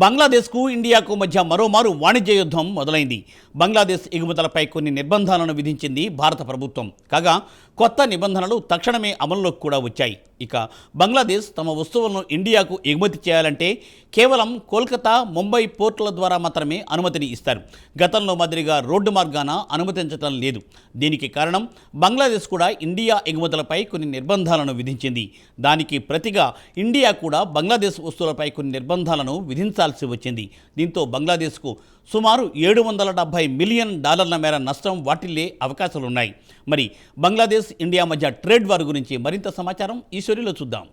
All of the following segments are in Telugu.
బంగ్లాదేశ్కు ఇండియాకు మధ్య మరోమారు వాణిజ్య యుద్ధం మొదలైంది. బంగ్లాదేశ్ ఎగుమతులపై కొన్ని నిర్బంధాలను విధించింది భారత ప్రభుత్వం. కాగా కొత్త నిబంధనలు తక్షణమే అమల్లోకి కూడా వచ్చాయి. ఇక బంగ్లాదేశ్ తమ వస్తువులను ఇండియాకు ఎగుమతి చేయాలంటే కేవలం కోల్కతా, ముంబై పోర్టుల ద్వారా మాత్రమే అనుమతిని ఇస్తారు. గతంలో మాదిరిగా రోడ్డు మార్గాన అనుమతించడం లేదు. దీనికి కారణం బంగ్లాదేశ్ కూడా ఇండియా ఎగుమతులపై కొన్ని నిర్బంధాలను విధించింది. దానికి ప్రతిగా ఇండియా కూడా బంగ్లాదేశ్ వస్తువులపై కొన్ని నిర్బంధాలను విధించాల్సి వచ్చింది. దీంతో బంగ్లాదేశ్కు సుమారు $770 మిలియన్ మేర నష్టం వాటిల్లే అవకాశాలున్నాయి. మరి బంగ్లాదేశ్, ఇండియా మధ్య ట్రేడ్ వార్ గురించి మరింత సమాచారం ఈ స్టోరీలో చూద్దాం.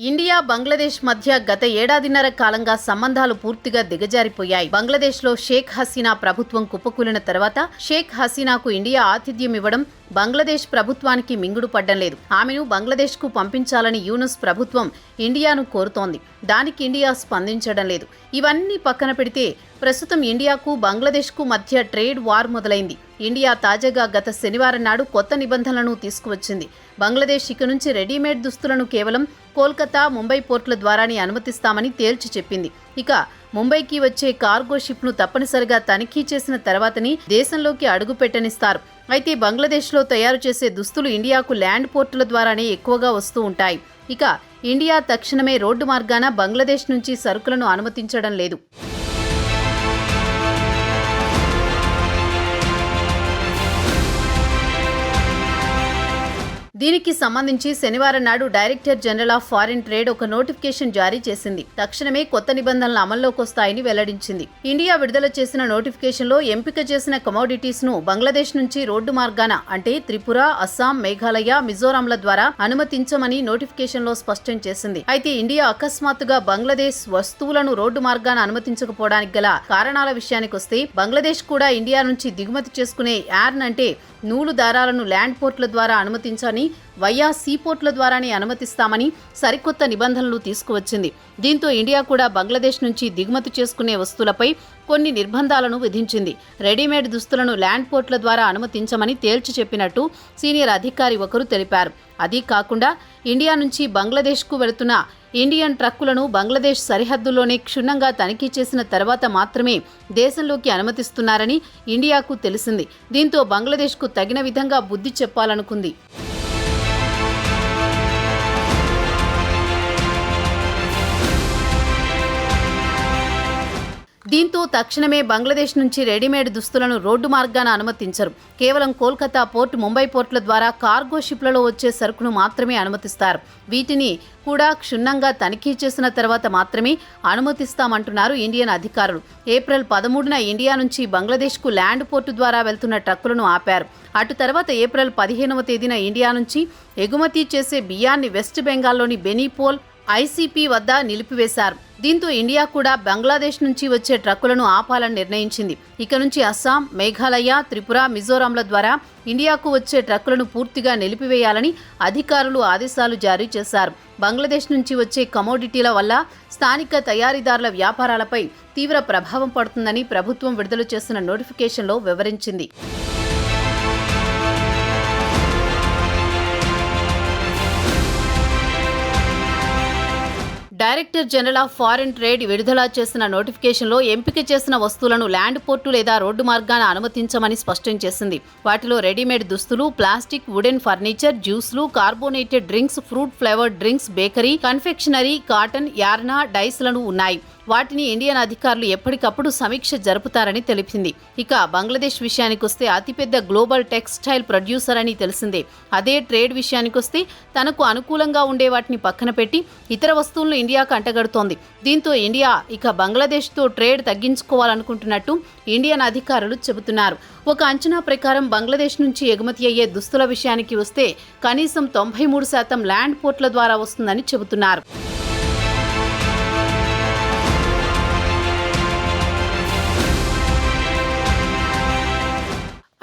ఇండియా, బంగ్లాదేశ్ మధ్య గత ఏడాదిన్నర కాలంగా సంబంధాలు పూర్తిగా దిగజారిపోయాయి. బంగ్లాదేశ్లో షేక్ హసీనా ప్రభుత్వం కుప్పకూలిన తర్వాత షేక్ హసీనాకు ఇండియా ఆతిథ్యం ఇవ్వడం బంగ్లాదేశ్ ప్రభుత్వానికి మింగుడు పడ్డం లేదు. ఆమెను బంగ్లాదేశ్కు పంపించాలని యూనుస్ ప్రభుత్వం ఇండియాను కోరుతోంది. దానికి ఇండియా స్పందించడం లేదు. ఇవన్నీ పక్కన పెడితే ప్రస్తుతం ఇండియాకు, బంగ్లాదేశ్కు మధ్య ట్రేడ్ వార్ మొదలైంది. ఇండియా తాజాగా గత శనివారం నాడు కొత్త నిబంధనలను తీసుకువచ్చింది. బంగ్లాదేశ్ ఇక నుంచి రెడీమేడ్ దుస్తులను కేవలం కోల్కతా, ముంబై పోర్టుల ద్వారానే అనుమతిస్తామని తేల్చి చెప్పింది. ఇక ముంబైకి వచ్చే కార్గో షిప్ను తప్పనిసరిగా తనిఖీ చేసిన తర్వాతని దేశంలోకి అడుగు పెట్టనిస్తారు. అయితే బంగ్లాదేశ్లో తయారు చేసే దుస్తులు ఇండియాకు ల్యాండ్ పోర్టుల ద్వారానే ఎక్కువగా వస్తూ ఉంటాయి. ఇక ఇండియా తక్షణమే రోడ్డు మార్గాన బంగ్లాదేశ్ నుంచి సరుకులను అనుమతించడం లేదు. దీనికి సంబంధించి శనివారం నాడు director general of foreign trade ఒక నోటిఫికేషన్ జారీ చేసింది. తక్షణమే కొత్త నిబంధనలు అమల్లోకి వస్తాయని వెల్లడించింది. ఇండియా విడుదల చేసిన నోటిఫికేషన్లో ఎంపిక చేసిన కమోడిటీస్ ను బంగ్లాదేశ్ నుంచి రోడ్డు మార్గాన అంటే త్రిపుర, అస్సాం, మేఘాలయ, మిజోరాంల ద్వారా అనుమతించమని నోటిఫికేషన్లో స్పష్టం చేసింది. అయితే ఇండియా అకస్మాత్తుగా బంగ్లాదేశ్ వస్తువులను రోడ్డు మార్గాన అనుమతించకపోవడానికి గల కారణాల విషయానికొస్తే బంగ్లాదేశ్ కూడా ఇండియా నుంచి దిగుమతి చేసుకునే యార్న్ అంటే నూలు దారాలను ల్యాండ్ పోర్టుల ద్వారా అనుమతించని వయా సీపోర్టుల ద్వారానే అనుమతిస్తామని సరికొత్త నిబంధనలు తీసుకువచ్చింది. దీంతో ఇండియా కూడా బంగ్లాదేశ్ నుంచి దిగుమతి చేసుకునే వస్తువులపై కొన్ని నిర్బంధాలను విధించింది. రెడీమేడ్ దుస్తులను ల్యాండ్ పోర్టుల ద్వారా అనుమతించమని తేల్చి చెప్పినట్టు సీనియర్ అధికారి ఒకరు తెలిపారు. అదీ కాకుండా ఇండియా నుంచి బంగ్లాదేశ్కు వెళుతున్న ఇండియన్ ట్రక్కులను బంగ్లాదేశ్ సరిహద్దుల్లోనే క్షుణ్ణంగా తనిఖీ చేసిన తర్వాత మాత్రమే దేశంలోకి అనుమతిస్తున్నారని ఇండియాకు తెలిసింది. దీంతో బంగ్లాదేశ్కు తగిన విధంగా బుద్ధి చెప్పాలనుకుంది. దీంతో తక్షణమే బంగ్లాదేశ్ నుంచి రెడీమేడ్ దుస్తులను రోడ్డు మార్గాన అనుమతించరు. కేవలం కోల్కతా పోర్టు, ముంబై పోర్టుల ద్వారా కార్గో షిప్లలో వచ్చే సరుకును మాత్రమే అనుమతిస్తారు. వీటిని కూడా క్షుణ్ణంగా తనిఖీ చేసిన తర్వాత మాత్రమే అనుమతిస్తామంటున్నారు ఇండియన్ అధికారులు. ఏప్రిల్ 13న ఇండియా నుంచి బంగ్లాదేశ్కు ల్యాండ్ పోర్టు ద్వారా వెళ్తున్న ట్రక్కులను ఆపారు. అటు తర్వాత ఏప్రిల్ 15వ తేదీన ఇండియా నుంచి ఎగుమతి చేసే బియ్యాన్ని వెస్ట్ బెంగాల్లోని బెనీపోల్ ఐసీపీ వద్ద నిలిపివేశారు. దీంతో ఇండియా కూడా బంగ్లాదేశ్ నుంచి వచ్చే ట్రక్కులను ఆపాలని నిర్ణయించింది. ఇక నుంచి అస్సాం, మేఘాలయ, త్రిపుర, మిజోరాంల ద్వారా ఇండియాకు వచ్చే ట్రక్కులను పూర్తిగా నిలిపివేయాలని అధికారులు ఆదేశాలు జారీ చేశారు. బంగ్లాదేశ్ నుంచి వచ్చే కమోడిటీల వల్ల స్థానిక తయారీదారుల వ్యాపారాలపై తీవ్ర ప్రభావం పడుతుందని ప్రభుత్వం విడుదల చేసిన నోటిఫికేషన్లో వివరించింది. Director general of foreign trade విడుదల చేసిన నోటిఫికేషన్లో ఎంపిక చేసిన వస్తువులను ల్యాండ్ పోర్టు లేదా రోడ్డు మార్గాన అనుమతించమని స్పష్టం చేసింది. వాటిలో రెడీమేడ్ దుస్తులు, ప్లాస్టిక్, వుడెన్ ఫర్నిచర్, జ్యూస్లు, carbonated drinks, fruit flavoured drinks, bakery, confectionery, cotton, యార్నా, డైస్లను ఉన్నాయి. వాటిని ఇండియన్ అధికారులు ఎప్పటికప్పుడు సమీక్ష జరుపుతారని తెలిపింది. ఇక బంగ్లాదేశ్ విషయానికొస్తే అతిపెద్ద గ్లోబల్ టెక్స్టైల్ ప్రొడ్యూసర్ అని తెలిసిందే. అదే ట్రేడ్ విషయానికొస్తే తనకు అనుకూలంగా ఉండే వాటిని పక్కన పెట్టి ఇతర వస్తువులను ఇండియాకు అంటగడుతోంది. దీంతో ఇండియా ఇక బంగ్లాదేశ్తో ట్రేడ్ తగ్గించుకోవాలనుకుంటున్నట్టు ఇండియన్ అధికారులు చెబుతున్నారు. ఒక అంచనా ప్రకారం బంగ్లాదేశ్ నుంచి ఎగుమతి అయ్యే దుస్తుల విషయానికి వస్తే కనీసం 93% ల్యాండ్ పోర్టుల ద్వారా వస్తుందని చెబుతున్నారు.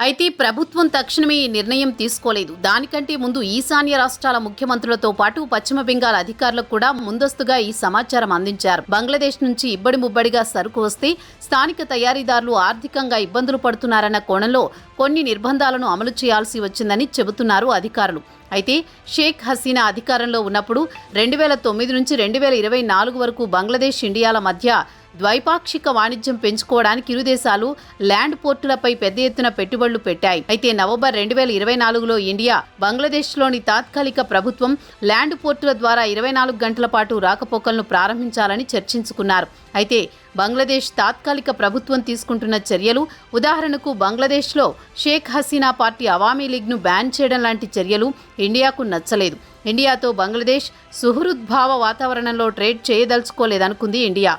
అయితే ప్రభుత్వం తక్షణమే ఈ నిర్ణయం తీసుకోలేదు. దానికంటే ముందు ఈశాన్య రాష్ట్రాల ముఖ్యమంత్రులతో పాటు పశ్చిమ బెంగాల్ అధికారులకు కూడా ముందస్తుగా ఈ సమాచారం అందించారు. బంగ్లాదేశ్ నుంచి ఇబ్బడి ముబ్బడిగా సరుకు వస్తే స్థానిక తయారీదారులు ఆర్థికంగా ఇబ్బందులు పడుతున్నారన్న కోణంలో కొన్ని నిర్బంధాలను అమలు చేయాల్సి వచ్చిందని చెబుతున్నారు అధికారులు. అయితే షేక్ హసీనా అధికారంలో ఉన్నప్పుడు 2009 నుంచి 2024 వరకు బంగ్లాదేశ్ ఇండియాల మధ్య ద్వైపాక్షిక వాణిజ్యం పెంచుకోవడానికి ఇరు దేశాలు ల్యాండ్ పోర్టులపై పెద్ద ఎత్తున పెట్టుబడులు పెట్టాయి. అయితే నవంబర్ 2024లో ఇండియా బంగ్లాదేశ్లోని తాత్కాలిక ప్రభుత్వం ల్యాండ్ పోర్టుల ద్వారా 24 గంటల పాటు రాకపోకలను ప్రారంభించాలని చర్చించుకున్నారు. అయితే బంగ్లాదేశ్ తాత్కాలిక ప్రభుత్వం తీసుకుంటున్న చర్యలు, ఉదాహరణకు బంగ్లాదేశ్లో షేక్ హసీనా పార్టీ అవామీ లీగ్ను బ్యాన్ చేయడం లాంటి చర్యలు ఇండియాకు నచ్చలేదు. ఇండియాతో బంగ్లాదేశ్ సుహృద్భావ వాతావరణంలో ట్రేడ్ చేయదలుచుకోలేదనుకుంది ఇండియా.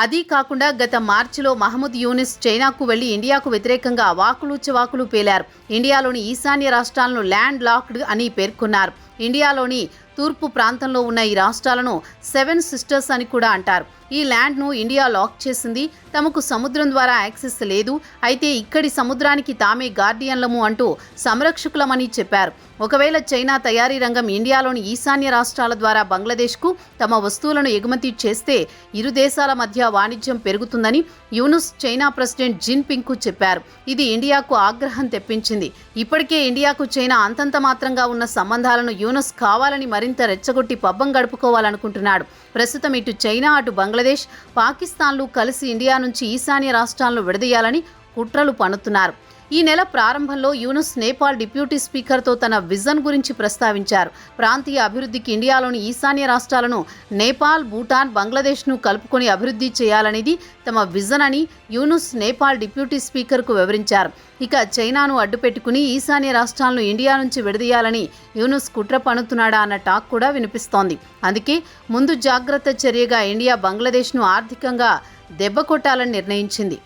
అదీ కాకుండా గత మార్చిలో మహమ్మద్ యూనిస్ చైనాకు వెళ్లి ఇండియాకు వ్యతిరేకంగా అవాకులు చెవాకులు పేలారు. ఇండియాలోని ఈశాన్య రాష్ట్రాలను ల్యాండ్ లాక్డ్ అని పేర్కొన్నారు. ఇండియాలోని తూర్పు ప్రాంతంలో ఉన్న ఈ రాష్ట్రాలను 7 సిస్టర్స్ అని కూడా అంటారు. ఈ ల్యాండ్ను ఇండియా లాక్ చేసింది. తమకు సముద్రం ద్వారా యాక్సెస్ లేదు, అయితే ఇక్కడి సముద్రానికి తామే గార్డియన్లము అంటూ సంరక్షకులమని చెప్పారు. ఒకవేళ చైనా తయారీ రంగం ఇండియాలోని ఈశాన్య రాష్ట్రాల ద్వారా బంగ్లాదేశ్కు తమ వస్తువులను ఎగుమతి చేస్తే ఇరు దేశాల మధ్య వాణిజ్యం పెరుగుతుందని యూనుస్ చైనా ప్రెసిడెంట్ జిన్పింగ్కు చెప్పారు. ఇది ఇండియాకు ఆగ్రహం తెప్పించింది. ఇప్పటికే ఇండియాకు చైనా అంతంత మాత్రంగా ఉన్న సంబంధాలను యూనుస్ కావాలని మరింత రెచ్చగొట్టి పబ్బం గడుపుకోవాలనుకుంటున్నాడు. ప్రస్తుతం ఇటు చైనా అటు బంగ్లాదేశ్, పాకిస్తాన్లు కలిసి ఇండియా నుంచి ఈశాన్య రాష్ట్రాలను విడదీయాలని కుట్రలు పన్నుతున్నారు. ఈ నెల ప్రారంభంలో యూనుస్ నేపాల్ డిప్యూటీ స్పీకర్తో తన విజన్ గురించి ప్రస్తావించారు. ప్రాంతీయ అభివృద్ధికి ఇండియాలోని ఈశాన్య రాష్ట్రాలను నేపాల్, భూటాన్, బంగ్లాదేశ్ను కలుపుకొని అభివృద్ధి చేయాలనేది తమ విజన్ అని యూనుస్ నేపాల్ డిప్యూటీ స్పీకర్కు వివరించారు. ఇక చైనాను అడ్డుపెట్టుకుని ఈశాన్య రాష్ట్రాలను ఇండియా నుంచి విడదీయాలని యూనుస్ కుట్ర పన్నుతున్నాడా అన్న టాక్ కూడా వినిపిస్తోంది. అందుకే ముందు జాగ్రత్త చర్యగా ఇండియా బంగ్లాదేశ్ను ఆర్థికంగా దెబ్బకొట్టాలని నిర్ణయించింది.